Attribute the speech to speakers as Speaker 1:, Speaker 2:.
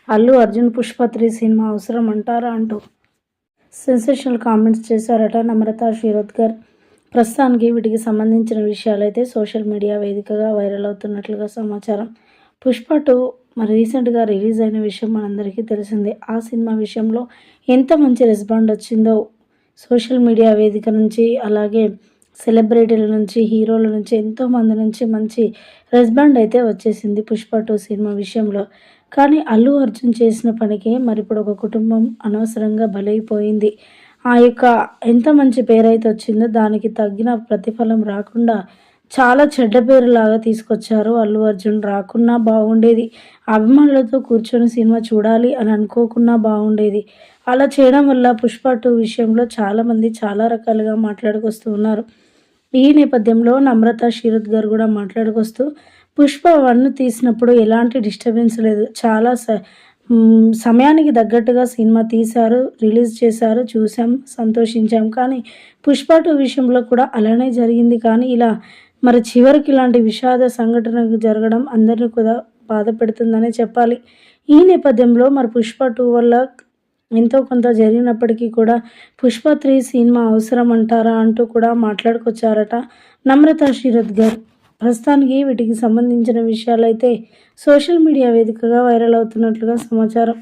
Speaker 1: Allu Arjun Pushpa 3 cinema అవసరం అంటారా అంటూ సెన్సేషనల్ కామెంట్స్ చేశారట నమ్రత శిరోద్కర్. ప్రస్తుతానికి వీటికి సంబంధించిన విషయాలైతే సోషల్ మీడియా వేదికగా వైరల్ అవుతున్నట్లుగా సమాచారం. పుష్ప 2 మరి రీసెంట్గా రిలీజ్ అయిన విషయం మనందరికీ తెలిసిందే. ఆ సినిమా విషయంలో ఎంత మంచి రెస్పాండ్ వచ్చిందో సోషల్ మీడియా వేదిక నుంచి, అలాగే సెలబ్రిటీల నుంచి, హీరోల నుంచి, ఎంతోమంది నుంచి మంచి రెస్పాండ్ అయితే వచ్చేసింది పుష్ప 2 సినిమా విషయంలో. కానీ అల్లు అర్జున్ చేసిన పనికి మరి ఇప్పుడు ఒక కుటుంబం అనవసరంగా బలైపోయింది. ఆ యొక్క ఎంత మంచి పేరైతే వచ్చిందో దానికి తగ్గిన ప్రతిఫలం రాకుండా చాలా చెడ్డ పేరులాగా తీసుకొచ్చారు అల్లు అర్జున్. రాకున్నా బాగుండేది, అభిమానులతో కూర్చొని సినిమా చూడాలి అని అనుకోకున్నా బాగుండేది. అలా చేయడం వల్ల పుష్ప 2 విషయంలో చాలామంది చాలా రకాలుగా మాట్లాడుకొస్తూ ఉన్నారు. ఈ నేపథ్యంలో నమ్రత శిరోద్కర్ కూడా మాట్లాడుకొస్తూ పుష్ప 1 తీసినప్పుడు ఎలాంటి డిస్టర్బెన్స్ లేదు, చాలా సమయానికి తగ్గట్టుగా సినిమా తీశారు, రిలీజ్ చేశారు, చూసాం, సంతోషించాం. కానీ పుష్ప 2 విషయంలో కూడా అలానే జరిగింది. కానీ ఇలా మరి చివరికి ఇలాంటి విషాద సంఘటనకు జరగడం అందరినీ కూడా బాధ పెడుతుందనే చెప్పాలి. ఈ నేపథ్యంలో మరి పుష్ప 2 వల్ల ఎంతో కొంత జరిగినప్పటికీ కూడా పుష్ప 3 సినిమా అవసరం అంటారా అంటూ కూడా మాట్లాడుకొచ్చారట నమ్రత శిరోద్కర్. ప్రస్తుతానికి వీటికి సంబంధించిన విషయాలైతే సోషల్ మీడియా వేదికగా వైరల్ అవుతున్నట్లుగా సమాచారం.